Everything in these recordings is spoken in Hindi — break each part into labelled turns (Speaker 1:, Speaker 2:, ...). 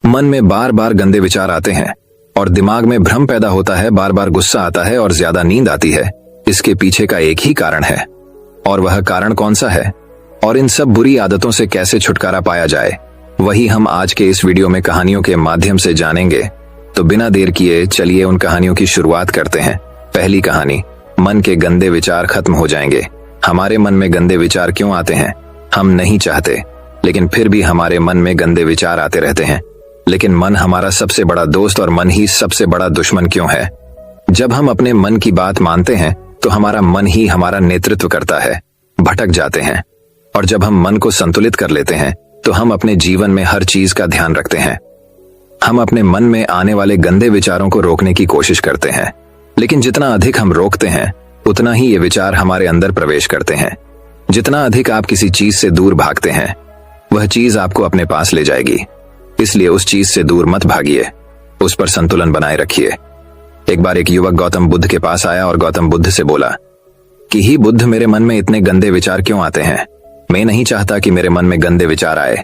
Speaker 1: मन में बार बार गंदे विचार आते हैं और दिमाग में भ्रम पैदा होता है, बार बार गुस्सा आता है और ज्यादा नींद आती है। इसके पीछे का एक ही कारण है, और वह कारण कौन सा है और इन सब बुरी आदतों से कैसे छुटकारा पाया जाए, वही हम आज के इस वीडियो में कहानियों के माध्यम से जानेंगे। तो बिना देर किए चलिए उन कहानियों की शुरुआत करते हैं। पहली कहानी, मन के गंदे विचार खत्म हो जाएंगे। हमारे मन में गंदे विचार क्यों आते हैं? हम नहीं चाहते, लेकिन फिर भी हमारे मन में गंदे विचार आते रहते हैं। लेकिन मन हमारा सबसे बड़ा दोस्त और मन ही सबसे बड़ा दुश्मन क्यों है? जब हम अपने मन की बात मानते हैं तो हमारा मन ही हमारा नेतृत्व करता है। भटक जाते हैं, और जब हम मन को संतुलित कर लेते हैं तो हम अपने जीवन में हर चीज का ध्यान रखते हैं। हम अपने मन में आने वाले गंदे विचारों को रोकने की कोशिश करते हैं, लेकिन जितना अधिक हम रोकते हैं उतना ही ये विचार हमारे अंदर प्रवेश करते हैं। जितना अधिक आप किसी चीज से दूर भागते हैं वह चीज आपको अपने पास ले जाएगी। इसलिए उस चीज से दूर मत भागिए, उस पर संतुलन बनाए रखिए। एक बार एक युवक गौतम बुद्ध के पास आया और गौतम बुद्ध से बोला कि ही बुद्ध, मेरे मन में इतने गंदे विचार क्यों आते हैं? मैं नहीं चाहता कि मेरे मन में गंदे विचार आए,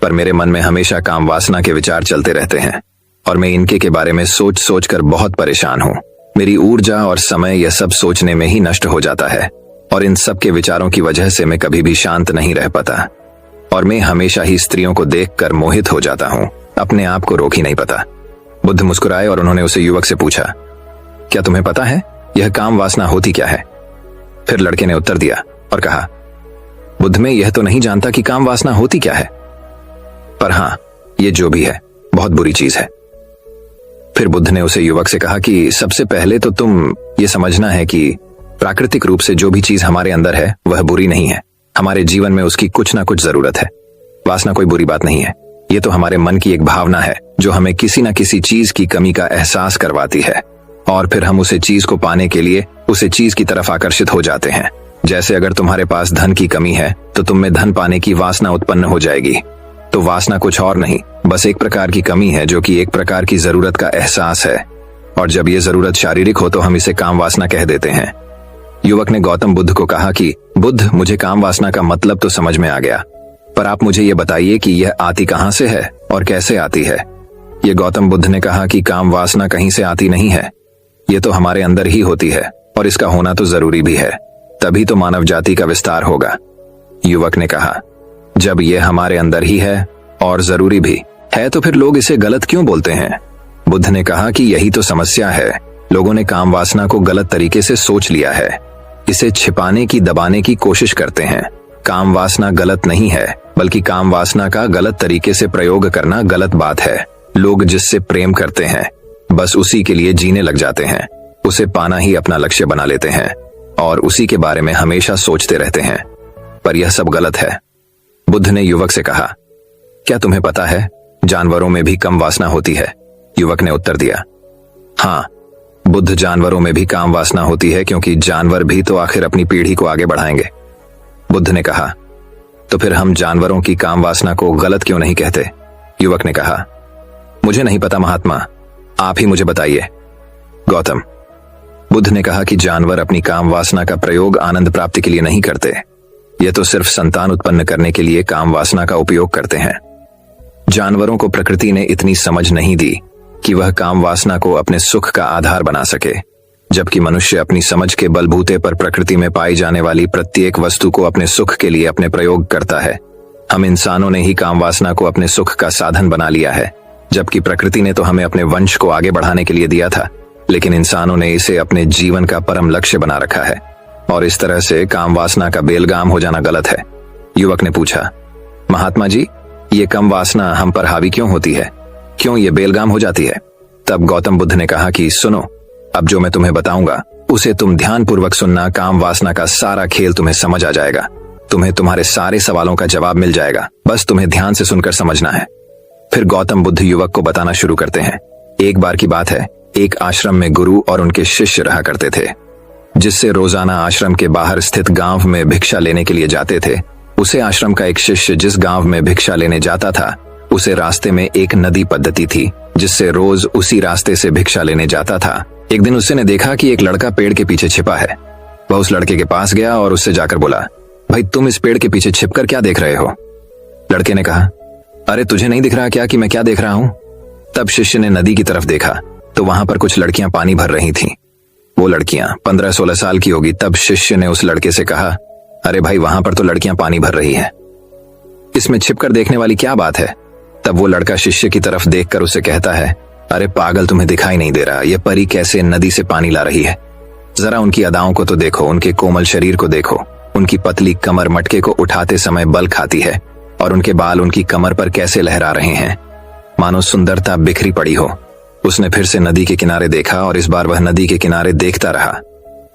Speaker 1: पर मेरे मन में हमेशा काम वासना के विचार चलते रहते हैं और मैं इनके के बारे में सोच सोच कर बहुत परेशान हूँ। मेरी ऊर्जा और समय यह सब सोचने में ही नष्ट हो जाता है, और इन सब के विचारों की वजह से मैं कभी भी शांत नहीं रह पाता, और मैं हमेशा ही स्त्रियों को देखकर मोहित हो जाता हूँ। अपने आप को रोक ही नहीं पाता। बुद्ध मुस्कुराए और उन्होंने उसे युवक से पूछा, क्या तुम्हें पता है यह काम वासना होती क्या है? फिर लड़के ने उत्तर दिया और कहा, बुद्ध, मैं यह तो नहीं जानता कि काम वासना होती क्या है, पर हाँ, ये जो भी है बहुत बुरी चीज है। फिर बुद्ध ने उसे युवक से कहा कि सबसे पहले तो तुम ये समझना है कि प्राकृतिक रूप से जो भी चीज हमारे अंदर है वह बुरी नहीं है। हमारे जीवन में उसकी कुछ ना कुछ जरूरत है। वासना कोई बुरी बात नहीं है, ये तो हमारे मन की एक भावना है जो हमें किसी न किसी चीज की कमी का एहसास करवाती है, और फिर हम उसे चीज को पाने के लिए उसे चीज की तरफ आकर्षित हो जाते हैं। जैसे अगर तुम्हारे पास धन की कमी है तो तुम में धन पाने की वासना उत्पन्न हो जाएगी। तो वासना कुछ और नहीं, बस एक प्रकार की कमी है जो कि एक प्रकार की जरूरत का एहसास है, और जब ये जरूरत शारीरिक हो तो हम इसे काम वासना कह देते हैं। युवक ने गौतम बुद्ध को कहा कि बुद्ध, मुझे काम वासना का मतलब तो समझ में आ गया, पर आप मुझे ये बताइए कि यह आती कहां से है और कैसे आती है? ये गौतम बुद्ध ने कहा कि काम वासना कहीं से आती नहीं है, ये तो हमारे अंदर ही होती है, और इसका होना तो जरूरी भी है, तभी तो मानव जाति का विस्तार होगा। युवक ने कहा, जब यह हमारे अंदर ही है और जरूरी भी है तो फिर लोग इसे गलत क्यों बोलते हैं? बुद्ध ने कहा कि यही तो समस्या है, लोगों ने काम वासना को गलत तरीके से सोच लिया है, इसे छिपाने की, दबाने की कोशिश करते हैं। काम वासना गलत नहीं है, बल्कि काम वासना का गलत तरीके से प्रयोग करना गलत बात है। लोग जिससे प्रेम करते हैं बस उसी के लिए जीने लग जाते हैं, उसे पाना ही अपना लक्ष्य बना लेते हैं और उसी के बारे में हमेशा सोचते रहते हैं, पर यह सब गलत है। बुद्ध ने युवक से कहा, क्या तुम्हें पता है जानवरों में भी कम वासना होती है? युवक ने उत्तर दिया, हाँ बुद्ध, जानवरों में भी काम वासना होती है, क्योंकि जानवर भी तो आखिर अपनी पीढ़ी को आगे बढ़ाएंगे। बुद्ध ने कहा, तो फिर हम जानवरों की काम वासना को गलत क्यों नहीं कहते? युवक ने कहा, मुझे नहीं पता महात्मा, आप ही मुझे बताइए। गौतम, बुद्ध ने कहा कि जानवर अपनी काम वासना का प्रयोग आनंद प्राप्ति के लिए नहीं करते, ये तो सिर्फ संतान उत्पन्न करने के लिए काम वासना का उपयोग करते हैं। जानवरों को प्रकृति ने इतनी समझ नहीं दी कि वह काम वासना को अपने सुख का आधार बना सके, जबकि मनुष्य अपनी समझ के बलबूते पर प्रकृति में पाई जाने वाली प्रत्येक वस्तु को अपने सुख के लिए अपने प्रयोग करता है। हम इंसानों ने ही काम वासना को अपने सुख का साधन बना लिया है, जबकि प्रकृति ने तो हमें अपने वंश को आगे बढ़ाने के लिए दिया था, लेकिन इंसानों ने इसे अपने जीवन का परम लक्ष्य बना रखा है, और इस तरह से काम वासना का बेलगाम हो जाना गलत है। युवक ने पूछा, महात्मा जी, ये कम वासना हम पर हावी क्यों होती है? क्यों ये बेलगाम हो जाती है? तब गौतम बुद्ध ने कहा कि सुनो, अब जो मैं तुम्हें बताऊंगा उसे तुम ध्यान पूर्वक सुनना। काम वासना का सारा खेल तुम्हें समझ आ जाएगा, तुम्हें तुम्हारे सारे सवालों का जवाब मिल जाएगा, बस तुम्हें ध्यान से सुनकर समझना है। फिर गौतम बुद्ध युवक को बताना शुरू करते हैं। एक बार की बात है, एक आश्रम में गुरु और उनके शिष्य रहा करते थे, जिससे रोजाना आश्रम के बाहर स्थित गांव में भिक्षा लेने के लिए जाते थे। उसे आश्रम का एक शिष्य जिस गांव में भिक्षा लेने जाता था, उसे रास्ते में एक नदी पद्धति थी, जिससे रोज उसी रास्ते से भिक्षा लेने जाता था। एक दिन उसने देखा कि एक लड़का पेड़ के पीछे छिपा है। वह उस लड़के के पास गया और उससे जाकर बोला, भाई तुम इस पेड़ के पीछे छिपकर क्या देख रहे हो? लड़के ने कहा, अरे तुझे नहीं दिख रहा क्या कि मैं क्या देख रहा हूं? तब शिष्य ने नदी की तरफ देखा तो वहां पर कुछ लड़कियां पानी भर रही थीं। वो लड़कियां 15-16 साल की होगी। तब शिष्य ने उस लड़के से कहा, अरे भाई वहां पर तो लड़कियां पानी भर रही हैं, इसमें छिपकर देखने वाली क्या बात है? तब वो लड़का शिष्य की तरफ देखकर उसे कहता है, अरे पागल, तुम्हें दिखाई नहीं दे रहा ये परी कैसे नदी से पानी ला रही है? जरा उनकी अदाओं को तो देखो, उनके कोमल शरीर को देखो, उनकी पतली कमर मटके को उठाते समय बल खाती है और उनके बाल उनकी कमर पर कैसे लहरा रहे हैं, मानो सुंदरता बिखरी पड़ी हो। उसने फिर से नदी के किनारे देखा और इस बार वह नदी के किनारे देखता रहा।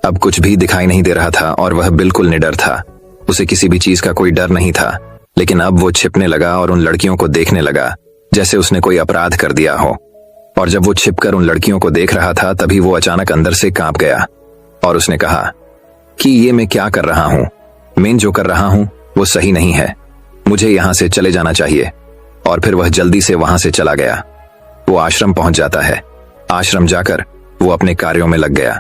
Speaker 1: अब कुछ भी दिखाई नहीं दे रहा था और वह बिल्कुल निडर था। उसे किसी भी चीज का कोई डर नहीं था, लेकिन अब वो छिपने लगा और उन लड़कियों को देखने लगा जैसे उसने कोई अपराध कर दिया हो। और जब वो छिपकर उन लड़कियों को देख रहा था तभी वो अचानक अंदर से कांप गया और उसने कहा कि ये मैं क्या कर रहा हूं? मैं जो कर रहा हूं वो सही नहीं है, मुझे यहां से चले जाना चाहिए। और फिर वह जल्दी से वहां से चला गया। वो आश्रम पहुंच जाता है। आश्रम जाकर वो अपने कार्यों में लग गया,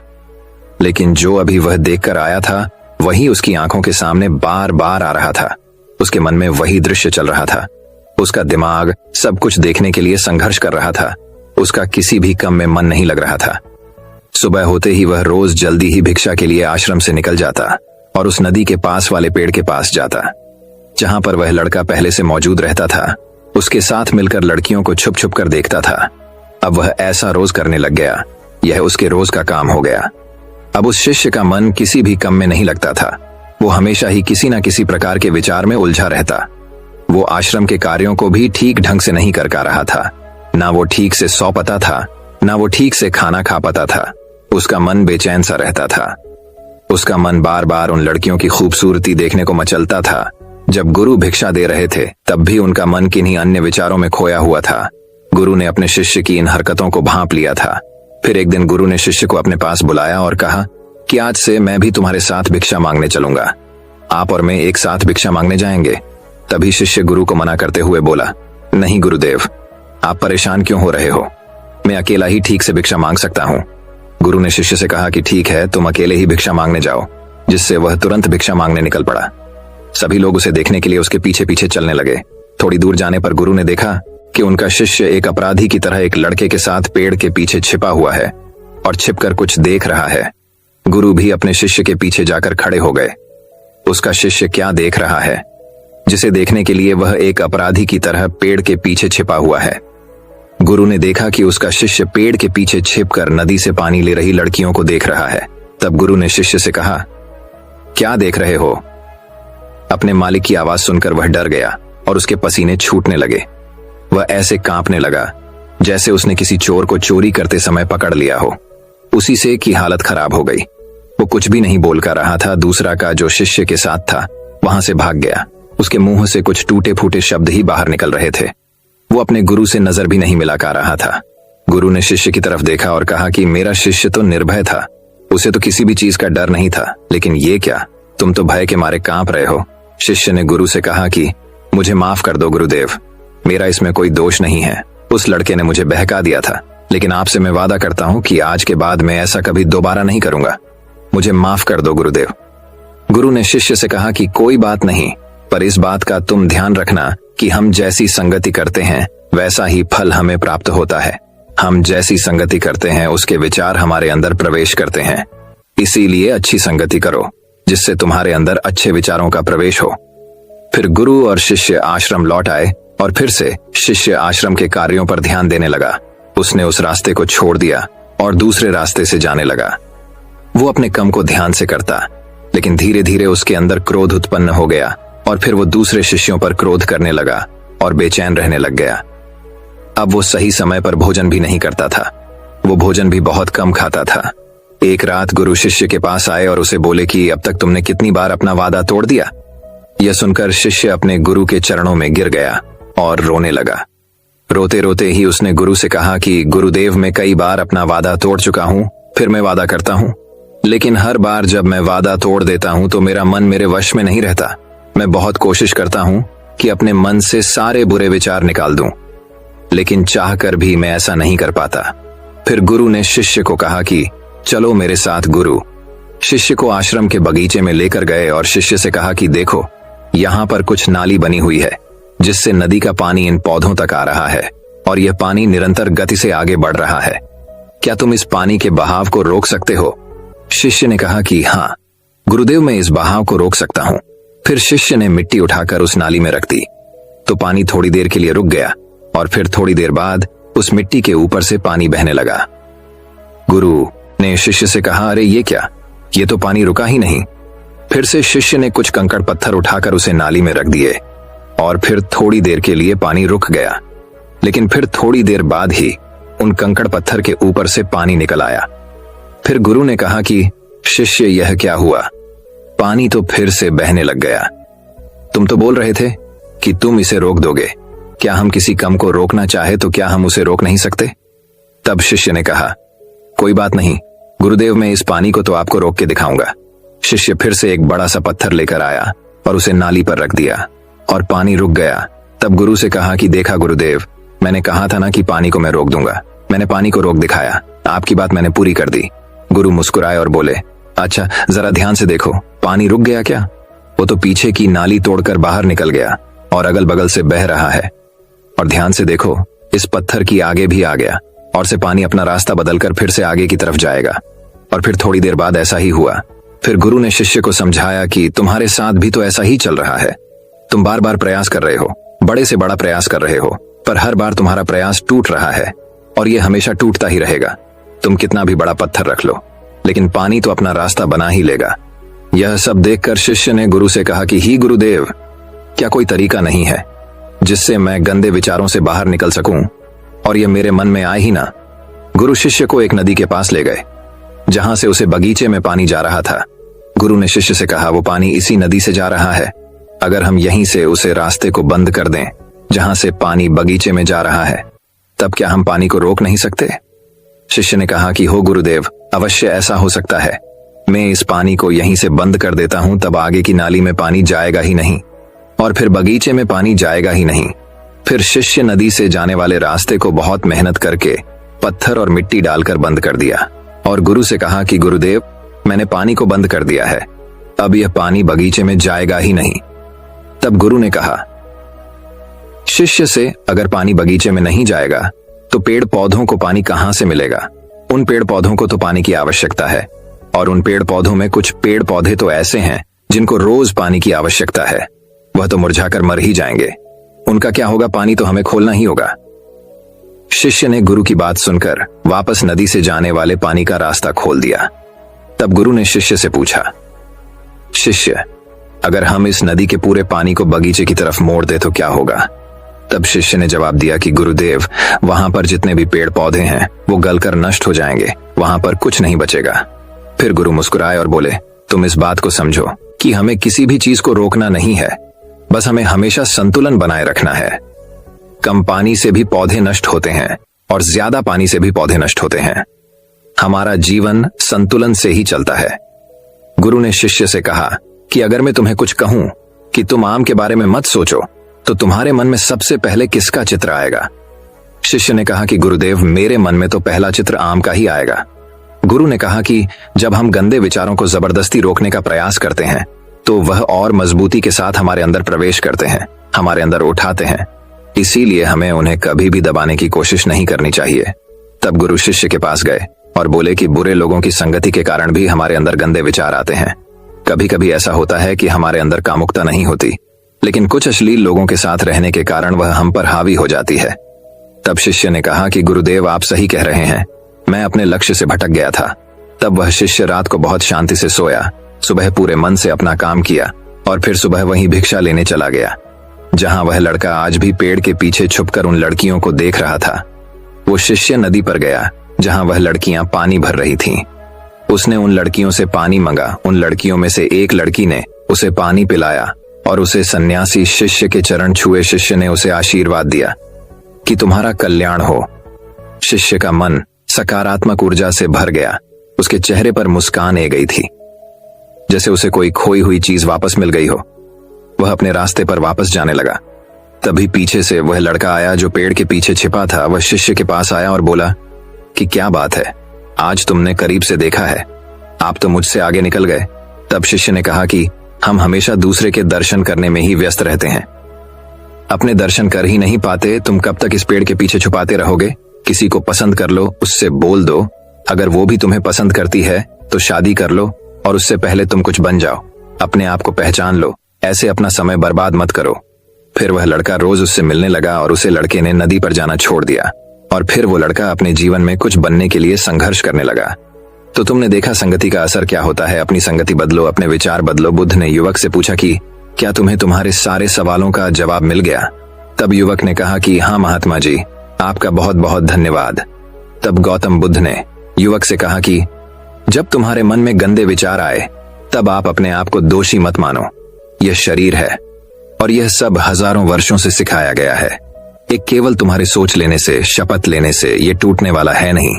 Speaker 1: लेकिन जो अभी वह देखकर आया था वही उसकी आंखों के सामने बार बार आ रहा था। उसके मन में वही दृश्य चल रहा था। उसका दिमाग सब कुछ देखने के लिए संघर्ष कर रहा था। उसका किसी भी काम में मन नहीं लग रहा था। सुबह होते ही वह रोज जल्दी ही भिक्षा के लिए आश्रम से निकल जाता और उस नदी के पास वाले पेड़ के पास जाता जहां पर वह लड़का पहले से मौजूद रहता था। उसके साथ मिलकर लड़कियों को छुप छुप कर देखता था। अब वह ऐसा रोज करने लग गया, यह उसके रोज का काम हो गया। अब उस शिष्य का मन किसी भी काम में नहीं लगता था। वो हमेशा ही किसी न किसी प्रकार के विचार में उलझा रहता। वो आश्रम के कार्यों को भी ठीक ढंग से नहीं कर पा रहा था। ना वो ठीक से सो पाता था, ना वो ठीक से खाना खा पाता था। उसका मन बेचैन सा रहता था। उसका मन बार बार उन लड़कियों की खूबसूरती देखने को मचलता था। जब गुरु भिक्षा दे रहे थे तब भी उनका मन किन्हीं अन्य विचारों में खोया हुआ था। गुरु ने अपने शिष्य की इन हरकतों को भांप लिया था। फिर एक दिन गुरु ने शिष्य को अपने पास बुलाया और कहा कि आज से मैं भी तुम्हारे साथ भिक्षा मांगने चलूंगा। आप और मैं एक साथ भिक्षा मांगने जाएंगे। तभी शिष्य गुरु को मना करते हुए बोला, नहीं गुरुदेव, आप परेशान क्यों हो रहे हो? मैं अकेला ही ठीक से भिक्षा मांग सकता हूँ। गुरु ने शिष्य से कहा कि ठीक है, तुम अकेले ही भिक्षा मांगने जाओ, जिससे वह तुरंत भिक्षा मांगने निकल पड़ा। सभी लोग उसे देखने के लिए उसके पीछे पीछे चलने लगे। थोड़ी दूर जाने पर गुरु ने देखा कि उनका शिष्य एक अपराधी की तरह एक लड़के के साथ पेड़ के पीछे छिपा हुआ है और छिपकर कुछ देख रहा है। गुरु भी अपने शिष्य के पीछे जाकर खड़े हो गए। उसका शिष्य क्या देख रहा है जिसे देखने के लिए वह एक अपराधी की तरह पेड़ के पीछे छिपा हुआ है? गुरु ने देखा कि उसका शिष्य पेड़ के पीछे छिपकर नदी से पानी ले रही लड़कियों को देख रहा है। तब गुरु ने शिष्य से कहा, क्या देख रहे हो? अपने मालिक की आवाज सुनकर वह डर गया और उसके पसीने छूटने लगे। वह ऐसे कांपने लगा जैसे उसने किसी चोर को चोरी करते समय पकड़ लिया हो। उसी से की हालत खराब हो गई। वो कुछ भी नहीं बोल कर रहा था। दूसरा का जो शिष्य के साथ था वहां से भाग गया। उसके मुंह से कुछ टूटे फूटे शब्द ही बाहर निकल रहे थे। वो अपने गुरु से नजर भी नहीं मिला रहा था। गुरु ने शिष्य की तरफ देखा और कहा कि मेरा शिष्य तो निर्भय था, उसे तो किसी भी चीज का डर नहीं था, लेकिन ये क्या, तुम तो भय के मारे कांप रहे हो। शिष्य ने गुरु से कहा कि मुझे माफ कर दो गुरुदेव, मेरा इसमें कोई दोष नहीं है। उस लड़के ने मुझे बहका दिया था, लेकिन आपसे मैं वादा करता हूं कि आज के बाद मैं ऐसा कभी दोबारा नहीं करूंगा। मुझे माफ कर दो गुरुदेव। गुरु ने शिष्य से कहा कि कोई बात नहीं, पर इस बात का तुम ध्यान रखना कि हम जैसी संगति करते हैं वैसा ही फल हमें प्राप्त होता है। हम जैसी संगति करते हैं उसके विचार हमारे अंदर प्रवेश करते हैं। इसीलिए अच्छी संगति करो जिससे तुम्हारे अंदर अच्छे विचारों का प्रवेश हो। फिर गुरु और शिष्य आश्रम लौट आए और फिर से शिष्य आश्रम के कार्यों पर ध्यान देने लगा। उसने उस रास्ते को छोड़ दिया और दूसरे रास्ते से जाने लगा। वो अपने काम को ध्यान से करता, लेकिन धीरे धीरे उसके अंदर क्रोध उत्पन्न हो गया और फिर वो दूसरे शिष्यों पर क्रोध करने लगा और बेचैन रहने लग गया। अब वो सही समय पर भोजन भी नहीं करता था। वो भोजन भी बहुत कम खाता था। एक रात गुरु शिष्य के पास आए और उसे बोले कि अब तक तुमने कितनी बार अपना वादा तोड़ दिया। यह सुनकर शिष्य अपने गुरु के चरणों में गिर गया और रोने लगा। रोते रोते ही उसने गुरु से कहा कि गुरुदेव, मैं कई बार अपना वादा तोड़ चुका हूं, फिर मैं वादा करता हूं, लेकिन हर बार जब मैं वादा तोड़ देता हूं तो मेरा मन मेरे वश में नहीं रहता। मैं बहुत कोशिश करता हूं कि अपने मन से सारे बुरे विचार निकाल दूं, लेकिन चाहकर भी मैं ऐसा नहीं कर पाता। फिर गुरु ने शिष्य को कहा कि चलो मेरे साथ। गुरु शिष्य को आश्रम के बगीचे में लेकर गए और शिष्य से कहा कि देखो, यहाँ पर कुछ नाली बनी हुई है, जिससे नदी का पानी इन पौधों तक आ रहा है और यह पानी निरंतर गति से आगे बढ़ रहा है। क्या तुम इस पानी के बहाव को रोक सकते हो? शिष्य ने कहा कि हाँ गुरुदेव, मैं इस बहाव को रोक सकता हूं। फिर शिष्य ने मिट्टी उठाकर उस नाली में रख दी तो पानी थोड़ी देर के लिए रुक गया और फिर थोड़ी देर बाद उस मिट्टी के ऊपर से पानी बहने लगा। गुरु ने शिष्य से कहा, अरे ये क्या, ये तो पानी रुका ही नहीं। फिर से शिष्य ने कुछ कंकड़ पत्थर उठाकर उसे नाली में रख दिए और फिर थोड़ी देर के लिए पानी रुक गया, लेकिन फिर थोड़ी देर बाद ही उन कंकड़ पत्थर के ऊपर से पानी निकल आया। फिर गुरु ने कहा कि शिष्य, यह क्या हुआ? पानी तो फिर से बहने लग गया। तुम तो बोल रहे थे कि तुम इसे रोक दोगे। क्या हम किसी कम को रोकना चाहे तो क्या हम उसे रोक नहीं सकते? तब शिष्य ने कहा, कोई बात नहीं गुरुदेव, मैं इस पानी को तो आपको रोक के दिखाऊंगा। शिष्य फिर से एक बड़ा सा पत्थर लेकर आया और उसे नाली पर रख दिया और पानी रुक गया। तब गुरु से कहा कि देखा गुरुदेव, मैंने कहा था ना कि पानी को मैं रोक दूंगा। मैंने पानी को रोक दिखाया, आपकी बात मैंने पूरी कर दी। गुरु मुस्कुराए और बोले, अच्छा जरा ध्यान से देखो, पानी रुक गया क्या? वो तो पीछे की नाली तोड़कर बाहर निकल गया और अगल बगल से बह रहा है। और ध्यान से देखो, इस पत्थर की आगे भी आ गया और से पानी अपना रास्ता बदलकर फिर से आगे की तरफ जाएगा। और फिर थोड़ी देर बाद ऐसा ही हुआ। फिर गुरु ने शिष्य को समझाया कि तुम्हारे साथ भी तो ऐसा ही चल रहा है। तुम बार बार प्रयास कर रहे हो, बड़े से बड़ा प्रयास कर रहे हो, पर हर बार तुम्हारा प्रयास टूट रहा है और यह हमेशा टूटता ही रहेगा। तुम कितना भी बड़ा पत्थर रख लो, लेकिन पानी तो अपना रास्ता बना ही लेगा। यह सब देखकर शिष्य ने गुरु से कहा कि ही गुरुदेव, क्या कोई तरीका नहीं है जिससे मैं गंदे विचारों से बाहर निकल सकूं और यह मेरे मन में आए ही ना? गुरु शिष्य को एक नदी के पास ले गए जहां से उसे बगीचे में पानी जा रहा था। गुरु ने शिष्य से कहा, वो पानी इसी नदी से जा रहा है। अगर हम यहीं से उसे रास्ते को बंद कर दें जहां से पानी बगीचे में जा रहा है, तब क्या हम पानी को रोक नहीं सकते? शिष्य ने कहा कि हो गुरुदेव, अवश्य ऐसा हो सकता है। मैं इस पानी को यहीं से बंद कर देता हूं, तब आगे की नाली में पानी जाएगा ही नहीं और फिर बगीचे में पानी जाएगा ही नहीं। फिर शिष्य नदी से जाने वाले रास्ते को बहुत मेहनत करके पत्थर और मिट्टी डालकर बंद कर दिया और गुरु से कहा कि गुरुदेव, मैंने पानी को बंद कर दिया है, अब यह पानी बगीचे में जाएगा ही नहीं। तब गुरु ने कहा शिष्य से, अगर पानी बगीचे में नहीं जाएगा तो पेड़ पौधों को पानी कहां से मिलेगा? उन पेड़ पौधों को तो पानी की आवश्यकता है और उन पेड़ पौधों में कुछ पेड़ पौधे तो ऐसे हैं जिनको रोज पानी की आवश्यकता है, वह तो मुरझाकर मर ही जाएंगे। उनका क्या होगा? पानी तो हमें खोलना ही होगा। शिष्य ने गुरु की बात सुनकर वापस नदी से जाने वाले पानी का रास्ता खोल दिया। तब गुरु ने शिष्य से पूछा, शिष्य, अगर हम इस नदी के पूरे पानी को बगीचे की तरफ मोड़ दे तो क्या होगा? तब शिष्य ने जवाब दिया कि गुरुदेव, वहां पर जितने भी पेड़ पौधे हैं वो गलकर नष्ट हो जाएंगे, वहां पर कुछ नहीं बचेगा। फिर गुरु मुस्कुराए और बोले, तुम इस बात को समझो कि हमें किसी भी चीज को रोकना नहीं है, बस हमें हमेशा संतुलन बनाए रखना है। कम पानी से भी पौधे नष्ट होते हैं और ज्यादा पानी से भी पौधे नष्ट होते हैं। हमारा जीवन संतुलन से ही चलता है। गुरु ने शिष्य से कहा कि अगर मैं तुम्हें कुछ कहूं कि तुम आम के बारे में मत सोचो, तो तुम्हारे मन में सबसे पहले किसका चित्र आएगा? शिष्य ने कहा कि गुरुदेव, मेरे मन में तो पहला चित्र आम का ही आएगा। गुरु ने कहा कि जब हम गंदे विचारों को जबरदस्ती रोकने का प्रयास करते हैं तो वह और मजबूती के साथ हमारे अंदर प्रवेश करते हैं, हमारे अंदर उठाते हैं। इसीलिए हमें उन्हें कभी भी दबाने की कोशिश नहीं करनी चाहिए। तब गुरु शिष्य के पास गए और बोले कि बुरे लोगों की संगति के कारण भी हमारे अंदर गंदे विचार आते हैं। कभी कभी ऐसा होता है कि हमारे अंदर कामुकता नहीं होती, लेकिन कुछ अश्लील लोगों के साथ रहने के कारण वह हम पर हावी हो जाती है। तब शिष्य ने कहा कि गुरुदेव, आप सही कह रहे हैं, मैं अपने लक्ष्य से भटक गया था। तब वह शिष्य रात को बहुत शांति से सोया, सुबह पूरे मन से अपना काम किया और फिर सुबह वहीं भिक्षा लेने चला गया जहां वह लड़का आज भी पेड़ के पीछे छुपकर उन लड़कियों को देख रहा था। वो शिष्य नदी पर गया जहां वह लड़कियां पानी भर रही थीं। उसने उन लड़कियों से पानी मांगा। उन लड़कियों में से एक लड़की ने उसे पानी पिलाया और उसे सन्यासी शिष्य के चरण छुए शिष्य ने उसे आशीर्वाद दिया कि तुम्हारा कल्याण हो। शिष्य का मन सकारात्मक ऊर्जा से भर गया। उसके चेहरे पर मुस्कान आ गई थी, जैसे उसे कोई खोई हुई चीज वापस मिल गई हो। वह अपने रास्ते पर वापस जाने लगा। तभी पीछे से वह लड़का आया जो पेड़ के पीछे छिपा था। वह शिष्य के पास आया और बोला कि क्या बात है, आज तुमने करीब से देखा है, आप तो मुझसे आगे निकल गए। तब शिष्य ने कहा कि हम हमेशा दूसरे के दर्शन करने में ही व्यस्त रहते हैं, अपने दर्शन कर ही नहीं पाते, तुम कब तक इस पेड़ के पीछे छुपाते रहोगे? किसी को पसंद कर लो, उससे बोल दो। अगर वो भी तुम्हें पसंद करती है तो शादी कर लो, और उससे पहले तुम कुछ बन जाओ। अपने आप को पहचान लो, ऐसे अपना समय बर्बाद मत करो। फिर वह लड़का रोज उससे मिलने लगा और उसे लड़के ने नदी पर जाना छोड़ दिया। और फिर वो लड़का अपने जीवन में कुछ बनने के लिए संघर्ष करने लगा। तो तुमने देखा संगति का असर क्या होता है। अपनी संगति बदलो, अपने विचार बदलो। बुद्ध ने युवक से पूछा कि क्या तुम्हें तुम्हारे सारे सवालों का जवाब मिल गया? तब युवक ने कहा कि हाँ महात्मा जी, आपका बहुत बहुत धन्यवाद। तब गौतम बुद्ध ने युवक से कहा कि जब तुम्हारे मन में गंदे विचार आए तब आप अपने आप को दोषी मत मानो। यह शरीर है और यह सब हजारों वर्षों से सिखाया गया है। एक केवल तुम्हारे सोच लेने से, शपथ लेने से ये टूटने वाला है नहीं।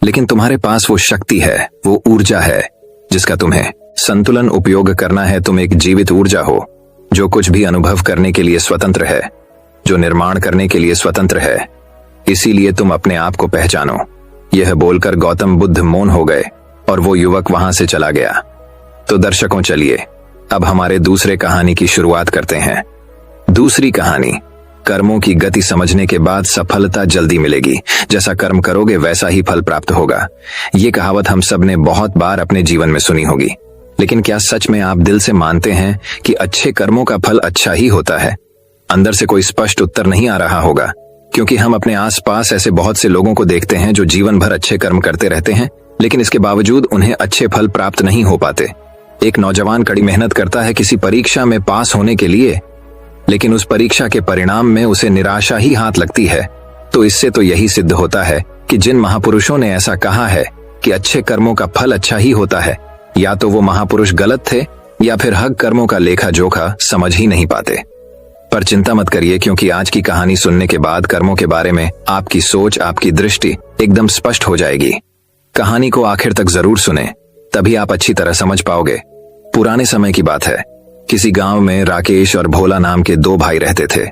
Speaker 1: लेकिन तुम्हारे पास वो शक्ति है, वो ऊर्जा है जिसका तुम्हें संतुलन उपयोग करना है। तुम एक जीवित ऊर्जा हो जो कुछ भी अनुभव करने के लिए स्वतंत्र है, जो निर्माण करने के लिए स्वतंत्र है। इसीलिए तुम अपने आप को पहचानो। यह बोलकर गौतम बुद्ध मौन हो गए और वो युवक वहां से चला गया। तो दर्शकों, चलिए अब हमारे दूसरे कहानी की शुरुआत करते हैं। दूसरी कहानी, कर्मों की गति समझने के बाद सफलता जल्दी मिलेगी। जैसा कर्म करोगे वैसा ही फल प्राप्त होगा। ये कहावत हम सब ने बहुत बार अपने जीवन में सुनी होगी, लेकिन क्या सच में आप दिल से मानते हैं कि अच्छे कर्मों का फल अच्छा ही होता है? अंदर से कोई स्पष्ट उत्तर नहीं आ रहा होगा, क्योंकि हम अपने आसपास ऐसे बहुत से लोगों को देखते हैं जो जीवन भर अच्छे कर्म करते रहते हैं, लेकिन इसके बावजूद उन्हें अच्छे फल प्राप्त नहीं हो पाते। एक नौजवान कड़ी मेहनत करता है किसी परीक्षा में पास होने के लिए, लेकिन उस परीक्षा के परिणाम में उसे निराशा ही हाथ लगती है। तो इससे तो यही सिद्ध होता है कि जिन महापुरुषों ने ऐसा कहा है कि अच्छे कर्मों का फल अच्छा ही होता है, या तो वो महापुरुष गलत थे या फिर हक कर्मों का लेखा जोखा समझ ही नहीं पाते। पर चिंता मत करिए, क्योंकि आज की कहानी सुनने के बाद कर्मों के बारे में आपकी सोच, आपकी दृष्टि एकदम स्पष्ट हो जाएगी। कहानी को आखिर तक जरूर सुने, तभी आप अच्छी तरह समझ पाओगे। पुराने समय की बात है। किसी गांव में राकेश और भोला नाम के दो भाई रहते थे।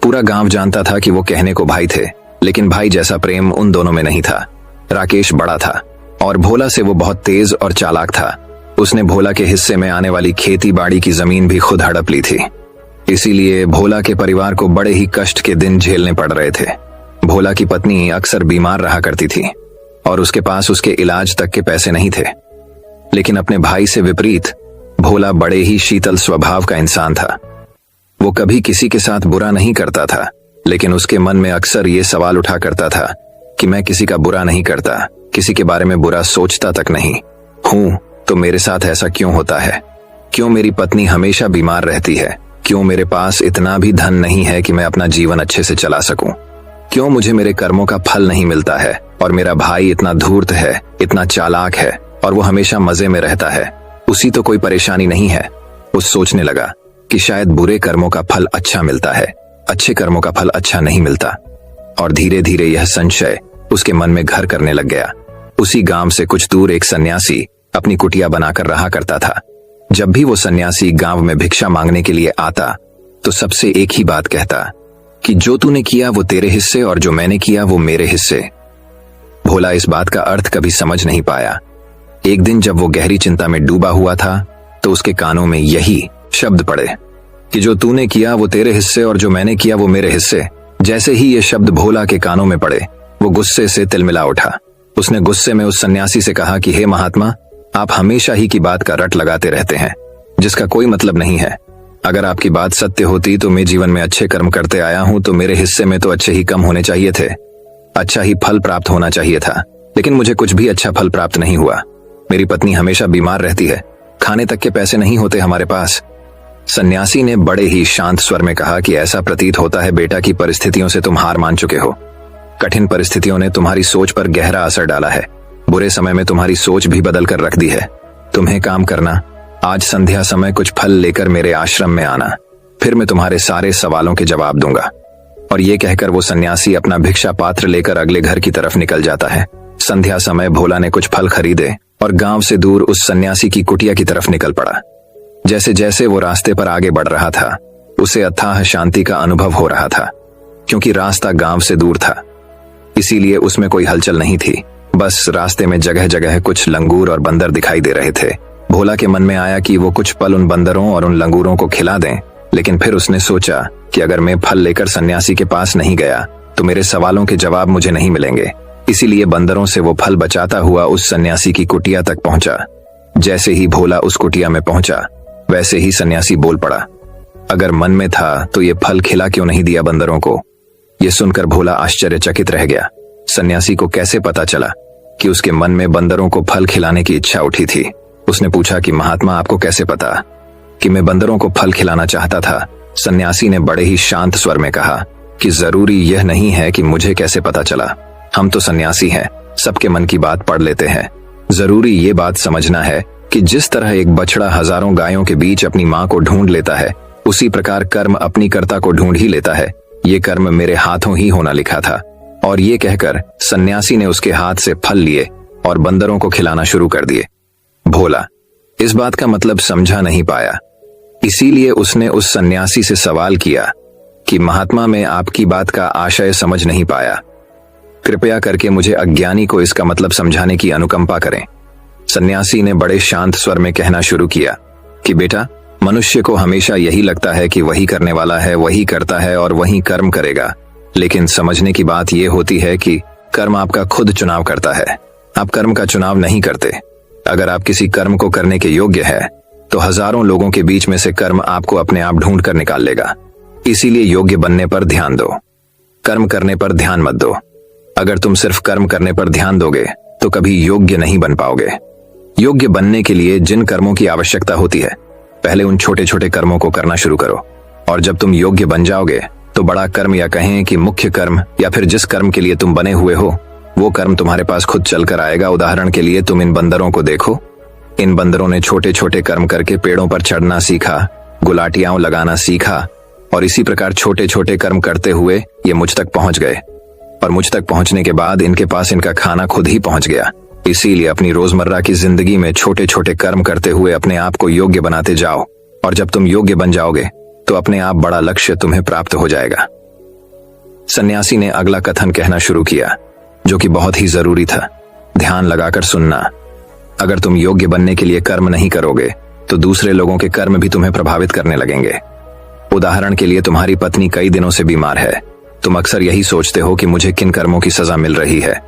Speaker 1: पूरा गांव जानता था कि वो कहने को भाई थे, लेकिन भाई जैसा प्रेम उन दोनों में नहीं था। राकेश बड़ा था और भोला से वो बहुत तेज और चालाक था। उसने भोला के हिस्से में आने वाली खेती बाड़ी की जमीन भी खुद हड़प ली थी। इसीलिए भोला के परिवार को बड़े ही कष्ट के दिन झेलने पड़ रहे थे। भोला की पत्नी अक्सर बीमार रहा करती थी और उसके पास उसके इलाज तक के पैसे नहीं थे। लेकिन अपने भाई से विपरीत भोला बड़े ही शीतल स्वभाव का इंसान था। वो कभी किसी के साथ बुरा नहीं करता था, लेकिन उसके मन में अक्सर ये सवाल उठा करता था कि मैं किसी का बुरा नहीं करता, किसी के बारे में बुरा सोचता तक नहीं हूं, तो मेरे साथ ऐसा क्यों होता है? क्यों मेरी पत्नी हमेशा बीमार रहती है? क्यों मेरे पास इतना भी धन नहीं है कि मैं अपना जीवन अच्छे से चला सकूं? क्यों मुझे मेरे कर्मों का फल नहीं मिलता है? और मेरा भाई इतना धूर्त है, इतना चालाक है और वो हमेशा मजे में रहता है, उसी तो कोई परेशानी नहीं है। वो सोचने लगा कि शायद बुरे कर्मों का फल अच्छा मिलता है, अच्छे कर्मों का फल अच्छा नहीं मिलता। और धीरे धीरे यह संशय उसके मन में घर करने लग गया। उसी गांव से कुछ दूर एक सन्यासी अपनी कुटिया बनाकर रहा करता था। जब भी वो सन्यासी गांव में भिक्षा मांगने के लिए आता तो सबसे एक ही बात कहता कि जो तूने किया वो तेरे हिस्से और जो मैंने किया वो मेरे हिस्से। भोला इस बात का अर्थ कभी समझ नहीं पाया। एक दिन जब वो गहरी चिंता में डूबा हुआ था तो उसके कानों में यही शब्द पड़े कि जो तूने किया वो तेरे हिस्से और जो मैंने किया वो मेरे हिस्से। जैसे ही ये शब्द भोला के कानों में पड़े, वो गुस्से से तिलमिला उठा। उसने गुस्से में उस सन्यासी से कहा कि हे महात्मा, आप हमेशा ही की बात का रट लगाते रहते हैं जिसका कोई मतलब नहीं है। अगर आपकी बात सत्य होती तो मैं जीवन में अच्छे कर्म करते आया हूं, तो मेरे हिस्से में तो अच्छे ही कम होने चाहिए थे, अच्छा ही फल प्राप्त होना चाहिए था। लेकिन मुझे कुछ भी अच्छा फल प्राप्त नहीं हुआ। मेरी पत्नी हमेशा बीमार रहती है, खाने तक के पैसे नहीं होते हमारे पास। सन्यासी ने बड़े ही शांत स्वर में कहा कि ऐसा प्रतीत होता है बेटा की परिस्थितियों से तुम हार मान चुके हो। कठिन परिस्थितियों ने तुम्हारी सोच पर गहरा असर डाला है। बुरे समय में तुम्हारी सोच भी बदल कर रख दी है। तुम्हें काम करना, आज संध्या समय कुछ फल लेकर मेरे आश्रम में आना, फिर मैं तुम्हारे सारे सवालों के जवाब दूंगा। और ये कहकर वो सन्यासी अपना भिक्षा पात्र लेकर अगले घर की तरफ निकल जाता है। संध्या समय भोला ने कुछ फल खरीदे और गांव से दूर उस सन्यासी की कुटिया की तरफ निकल पड़ा। जैसे जैसे वो रास्ते पर आगे बढ़ रहा था, उसे अथाह शांति का अनुभव हो रहा था। क्योंकि रास्ता गांव से दूर था, इसीलिए उसमें कोई हलचल नहीं थी। बस रास्ते में जगह जगह कुछ लंगूर और बंदर दिखाई दे रहे थे। भोला के मन में आया कि वो कुछ पल उन बंदरों और उन लंगूरों को खिला दें, लेकिन फिर उसने सोचा कि अगर मैं फल लेकर सन्यासी के पास नहीं गया तो मेरे सवालों के जवाब मुझे नहीं मिलेंगे। इसीलिए बंदरों से वो फल बचाता हुआ उस सन्यासी की कुटिया तक पहुंचा। जैसे ही भोला उस कुटिया में पहुंचा, वैसे ही सन्यासी बोल पड़ा, अगर मन में था तो ये फल खिला क्यों नहीं दिया बंदरों को। ये सुनकर भोला आश्चर्यचकित रह गया। सन्यासी को कैसे पता चला कि उसके मन में बंदरों को फल खिलाने की इच्छा उठी थी। उसने पूछा कि महात्मा, आपको कैसे पता कि मैं बंदरों को फल खिलाना चाहता था। सन्यासी ने बड़े ही शांत स्वर में कहा कि जरूरी यह नहीं है कि मुझे कैसे पता चला। हम तो सन्यासी हैं, सबके मन की बात पढ़ लेते हैं। जरूरी ये बात समझना है कि जिस तरह एक बछड़ा हजारों गायों के बीच अपनी माँ को ढूंढ लेता है, उसी प्रकार कर्म अपनी कर्ता को ढूंढ ही लेता है। ये कर्म मेरे हाथों ही होना लिखा था। और ये कहकर सन्यासी ने उसके हाथ से फल लिए और बंदरों को खिलाना शुरू कर दिए। भोला इस बात का मतलब समझा नहीं पाया, इसीलिए उसने उस सन्यासी से सवाल किया कि महात्मा, मैं आपकी बात का आशय समझ नहीं पाया, कृपया करके मुझे अज्ञानी को इसका मतलब समझाने की अनुकंपा करें। सन्यासी ने बड़े शांत स्वर में कहना शुरू किया कि बेटा, मनुष्य को हमेशा यही लगता है कि वही करने वाला है, वही करता है और वही कर्म करेगा। लेकिन समझने की बात यह होती है कि कर्म आपका खुद चुनाव करता है, आप कर्म का चुनाव नहीं करते। अगर आप किसी कर्म को करने के योग्य है तो हजारों लोगों के बीच में से कर्म आपको अपने आप ढूंढ कर निकाल लेगा। इसीलिए योग्य बनने पर ध्यान दो, कर्म करने पर ध्यान मत दो। अगर तुम सिर्फ कर्म करने पर ध्यान दोगे तो कभी योग्य नहीं बन पाओगे। योग्य बनने के लिए जिन कर्मों की आवश्यकता होती है, पहले उन छोटे छोटे कर्मों को करना शुरू करो, और जब तुम योग्य बन जाओगे तो बड़ा कर्म, या कहें कि मुख्य कर्म, या फिर जिस कर्म के लिए तुम बने हुए हो, वो कर्म तुम्हारे पास खुद चलकर आएगा। उदाहरण के लिए तुम इन बंदरों को देखो। इन बंदरों ने छोटे छोटे कर्म करके पेड़ों पर चढ़ना सीखा, गुलाटियां लगाना सीखा, और इसी प्रकार छोटे छोटे कर्म करते हुए ये मुझ तक पहुंच गए। और मुझ तक पहुंचने के बाद इनके पास इनका खाना खुद ही पहुंच गया। इसीलिए अपनी रोजमर्रा की जिंदगी में छोटे छोटे कर्म करते हुए अपने आप को योग्य बनाते जाओ, और जब तुम योग्य बन जाओगे तो अपने आप बड़ा लक्ष्य तुम्हें प्राप्त हो जाएगा। सन्यासी ने अगला कथन कहना शुरू किया, जो कि बहुत ही जरूरी था। ध्यान लगाकर सुनना। अगर तुम योग्य बनने के लिए कर्म नहीं करोगे तो दूसरे लोगों के कर्म भी तुम्हें प्रभावित करने लगेंगे। उदाहरण के लिए तुम्हारी पत्नी कई दिनों से बीमार है। तुम अक्सर यही सोचते हो कि मुझे किन कर्मों की सजा मिल रही है,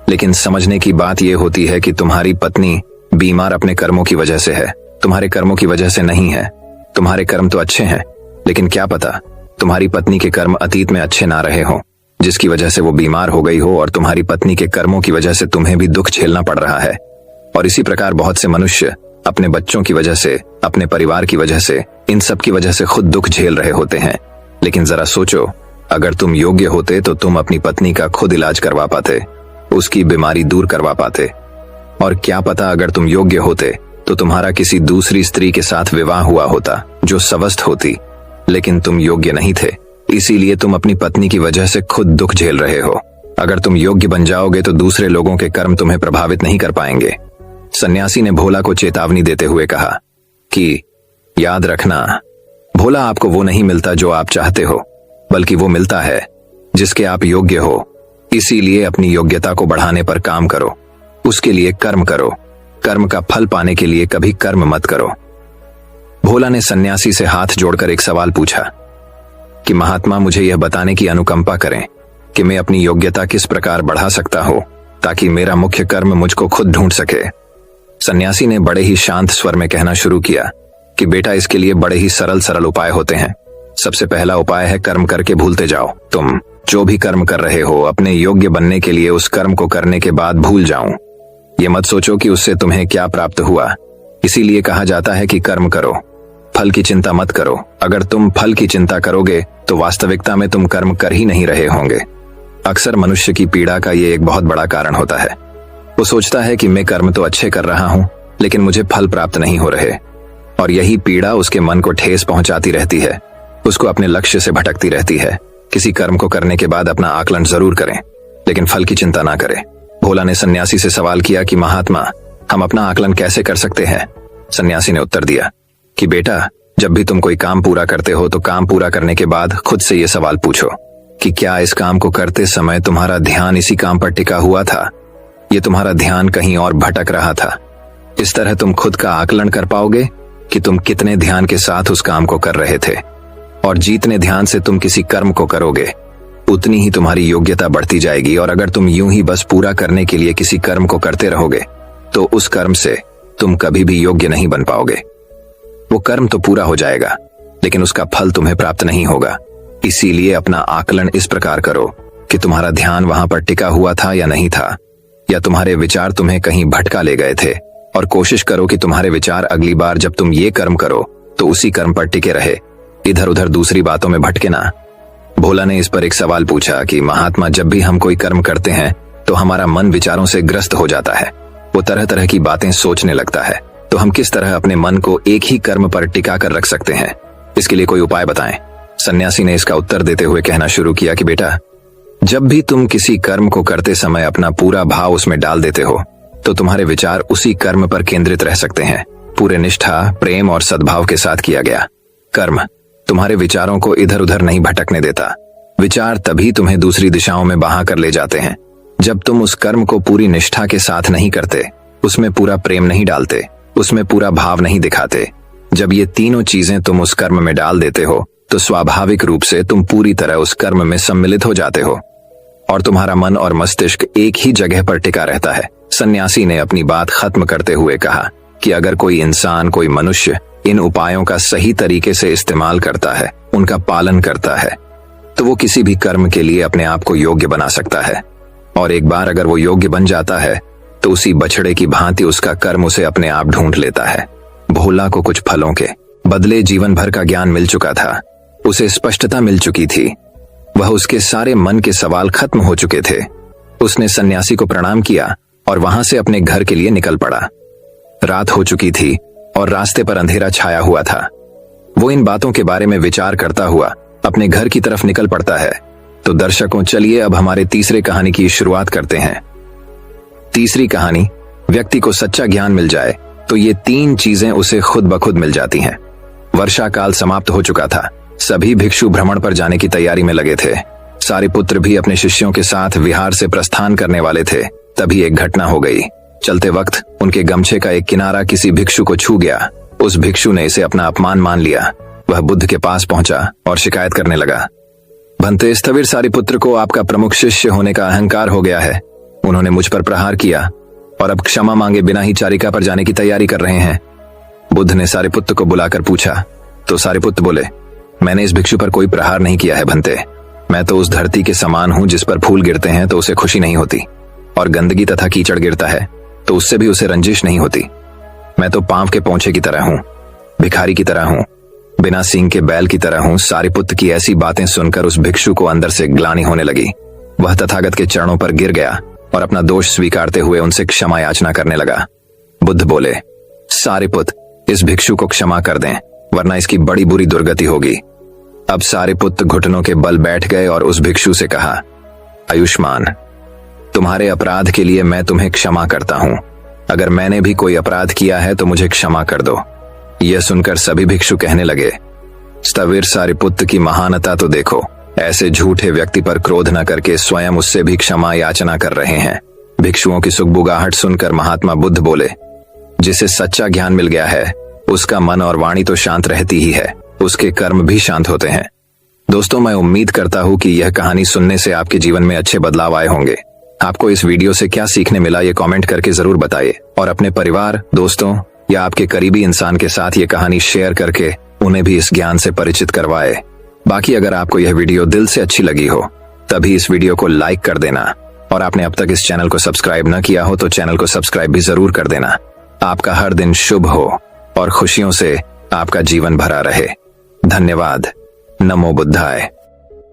Speaker 1: लेकिन समझने की बात यह होती है कि तुम्हारी पत्नी बीमार अपने कर्मों की वजह से है, तुम्हारे कर्मों की वजह से नहीं है। तुम्हारे कर्म तो अच्छे हैं, लेकिन क्या पता तुम्हारी पत्नी के कर्म अतीत में अच्छे ना रहे हों, जिसकी वजह से वो बीमार हो गई हो, और तुम्हारी पत्नी के कर्मों की वजह से तुम्हें भी दुख झेलना पड़ रहा है। और इसी प्रकार बहुत से मनुष्य अपने बच्चों की वजह से, अपने परिवार की वजह से, इन सब की वजह से खुद दुख झेल रहे होते हैं। लेकिन जरा सोचो, अगर तुम योग्य होते तो तुम अपनी पत्नी का खुद इलाज करवा पाते, उसकी बीमारी दूर करवा पाते। और क्या पता अगर तुम योग्य होते तो तुम्हारा किसी दूसरी स्त्री के साथ विवाह हुआ होता जो स्वस्थ होती, लेकिन तुम योग्य नहीं थे, इसीलिए तुम अपनी पत्नी की वजह से खुद दुख झेल रहे हो। अगर तुम योग्य बन जाओगे तो दूसरे लोगों के कर्म तुम्हें प्रभावित नहीं कर पाएंगे। सन्यासी ने भोला को चेतावनी देते हुए कहा कि याद रखना, भोला, आपको वो नहीं मिलता जो आप चाहते हो, बल्कि वो मिलता है जिसके आप योग्य हो। इसीलिए अपनी योग्यता को बढ़ाने पर काम करो, उसके लिए कर्म करो। कर्म का फल पाने के लिए कभी कर्म मत करो। भोला ने सन्यासी से हाथ जोड़कर एक सवाल पूछा कि महात्मा, मुझे यह बताने की अनुकंपा करें कि मैं अपनी योग्यता किस प्रकार बढ़ा सकता हूं ताकि मेरा मुख्य कर्म मुझको खुद ढूंढ सके। सन्यासी ने बड़े ही शांत स्वर में कहना शुरू किया कि बेटा, इसके लिए बड़े ही सरल सरल उपाय होते हैं। सबसे पहला उपाय है कर्म करके भूलते जाओ। तुम जो भी कर्म कर रहे हो, अपने योग्य बनने के लिए उस कर्म को करने के बाद भूल जाऊं। ये मत सोचो कि उससे तुम्हें क्या प्राप्त हुआ। इसीलिए कहा जाता है कि कर्म करो, फल की चिंता मत करो। अगर तुम फल की चिंता करोगे तो वास्तविकता में तुम कर्म कर ही नहीं रहे होंगे। अक्सर मनुष्य की पीड़ा का ये एक बहुत बड़ा कारण होता है। वो सोचता है कि मैं कर्म तो अच्छे कर रहा हूं, लेकिन मुझे फल प्राप्त नहीं हो रहे, और यही पीड़ा उसके मन को ठेस पहुंचाती रहती है, उसको अपने लक्ष्य से भटकती रहती है। किसी कर्म को करने के बाद अपना आकलन जरूर करें, लेकिन फल की चिंता ना करें। भोला ने सन्यासी से सवाल किया कि महात्मा, हम अपना आकलन कैसे कर सकते हैं? सन्यासी ने उत्तर दिया कि बेटा, जब भी तुम कोई काम पूरा करते हो तो काम पूरा करने के बाद खुद से ये सवाल पूछो कि क्या इस काम को करते समय तुम्हारा ध्यान इसी काम पर टिका हुआ था, ये तुम्हारा ध्यान कहीं और भटक रहा था। इस तरह तुम खुद का आकलन कर पाओगे कि तुम कितने ध्यान के साथ उस काम को कर रहे थे। और जितने ध्यान से तुम किसी कर्म को करोगे उतनी ही तुम्हारी योग्यता बढ़ती जाएगी। और अगर तुम यूं ही बस पूरा करने के लिए किसी कर्म को करते रहोगे तो उस कर्म से तुम कभी भी योग्य नहीं बन पाओगे। वो कर्म तो पूरा हो जाएगा लेकिन उसका फल तुम्हें प्राप्त नहीं होगा। इसीलिए अपना आकलन इस प्रकार करो कि तुम्हारा ध्यान वहां पर टिका हुआ था या नहीं था, या तुम्हारे विचार तुम्हें कहीं भटका ले गए थे। और कोशिश करो कि तुम्हारे विचार अगली बार जब तुम ये कर्म करो तो उसी कर्म पर टिके रहे, इधर उधर दूसरी बातों में भटके ना। भोला ने इस पर एक सवाल पूछा कि महात्मा, जब भी हम कोई कर्म करते हैं तो हमारा मन विचारों से ग्रस्त हो जाता है, वो तरह तरह की बातें सोचने लगता है, तो हम किस तरह अपने मन को एक ही कर्म पर टिका कर रख सकते हैं? इसके लिए कोई उपाय बताएं। सन्यासी ने इसका उत्तर देते हुए कहना शुरू किया कि बेटा, जब भी तुम किसी कर्म को करते समय अपना पूरा भाव उसमें डाल देते हो तो तुम्हारे विचार उसी कर्म पर केंद्रित रह सकते हैं। पूरे निष्ठा, प्रेम और सद्भाव के साथ किया गया कर्म तुम्हारे विचारों को इधर उधर नहीं भटकने देता। विचार तभी तुम्हें दूसरी दिशाओं में बहा कर ले जाते हैं जब तुम उस कर्म को पूरी निष्ठा के साथ नहीं करते, उसमें पूरा प्रेम नहीं डालते, उसमें पूरा भाव नहीं दिखाते। जब ये तीनों चीजें तुम उस कर्म में डाल देते हो तो स्वाभाविक रूप से तुम पूरी तरह उस कर्म में सम्मिलित हो जाते हो और तुम्हारा मन और मस्तिष्क एक ही जगह पर टिका रहता है। सन्यासी ने अपनी बात खत्म करते हुए कहा कि अगर कोई इंसान, कोई मनुष्य इन उपायों का सही तरीके से इस्तेमाल करता है, उनका पालन करता है, तो वो किसी भी कर्म के लिए अपने आप को योग्य बना सकता है। और एक बार अगर वो योग्य बन जाता है तो उसी बछड़े की भांति उसका कर्म उसे अपने आप ढूंढ लेता है। भोला को कुछ फलों के बदले जीवन भर का ज्ञान मिल चुका था, उसे स्पष्टता मिल चुकी थी, वह उसके सारे मन के सवाल खत्म हो चुके थे। उसने सन्यासी को प्रणाम किया और वहां से अपने घर के लिए निकल पड़ा। रात हो चुकी थी और रास्ते पर अंधेरा छाया हुआ था। वो इन बातों के बारे में विचार करता हुआ अपने घर की तरफ निकल पड़ता है। तो दर्शकों, चलिए अब हमारे तीसरे कहानी की शुरुआत करते हैं। तीसरी कहानी, व्यक्ति को सच्चा ज्ञान मिल जाए तो ये तीन चीजें उसे खुद ब खुद मिल जाती हैं। वर्षा काल समाप्त हो चुका था। सभी भिक्षु भ्रमण पर जाने की तैयारी में लगे थे। सारिपुत्र भी अपने शिष्यों के साथ विहार से प्रस्थान करने वाले थे। तभी एक घटना हो गई। चलते वक्त उनके गमछे का एक किनारा किसी भिक्षु को छू गया। उस भिक्षु ने इसे अपना अपमान मान लिया। वह बुद्ध के पास पहुंचा और शिकायत करने लगा, भंते स्थविर सारिपुत्र को आपका प्रमुख शिष्य होने का अहंकार हो गया है। उन्होंने मुझ पर प्रहार किया और अब क्षमा मांगे बिना ही चारिका पर जाने की तैयारी कर रहे हैं। बुद्ध ने सारिपुत्र को बुलाकर पूछा तो सारिपुत्र बोले, मैंने इस भिक्षु पर कोई प्रहार नहीं किया है भंते। मैं तो उस धरती के समान हूं जिस पर फूल गिरते हैं तो उसे खुशी नहीं होती, और गंदगी तथा कीचड़ गिरता है तो उससे भी उसे रंजिश नहीं होती। मैं तो पांव के पोंछे की तरह हूं, भिखारी की तरह हूं, बिना सींग के बैल की तरह हूं। सारिपुत्र की ऐसी बातें सुनकर उस भिक्षु को अंदर से ग्लानि होने लगी। वह तथागत के चरणों पर गिर गया और अपना दोष स्वीकारते हुए उनसे क्षमा याचना करने लगा। बुद्ध बोले, सारिपुत्र, इस भिक्षु को क्षमा कर दें वरना इसकी बड़ी बुरी दुर्गति होगी। अब सारिपुत्र घुटनों के बल बैठ गए और उस भिक्षु से कहा, आयुष्मान, तुम्हारे अपराध के लिए मैं तुम्हें क्षमा करता हूं। अगर मैंने भी कोई अपराध किया है तो मुझे क्षमा कर दो। यह सुनकर सभी भिक्षु कहने लगे, स्थविर सारिपुत्र की महानता तो देखो, ऐसे झूठे व्यक्ति पर क्रोध न करके स्वयं उससे भी क्षमा याचना कर रहे हैं। भिक्षुओं की सुगबुगाहट सुनकर महात्मा बुद्ध बोले, जिसे सच्चा ज्ञान मिल गया है उसका मन और वाणी तो शांत रहती ही है, उसके कर्म भी शांत होते हैं। दोस्तों, मैं उम्मीद करता हूं कि यह कहानी सुनने से आपके जीवन में अच्छे बदलाव आए होंगे। आपको इस वीडियो से क्या सीखने मिला ये कमेंट करके जरूर बताइए, और अपने परिवार, दोस्तों या आपके करीबी इंसान के साथ ये कहानी शेयर करके उन्हें भी इस ज्ञान से परिचित करवाए। बाकी अगर आपको यह वीडियो दिल से अच्छी लगी हो तभी इस वीडियो को लाइक कर देना, और आपने अब तक इस चैनल को सब्सक्राइब न किया हो तो चैनल को सब्सक्राइब भी जरूर कर देना। आपका हर दिन शुभ हो और खुशियों से आपका जीवन भरा रहे। धन्यवाद। नमो बुद्धाय।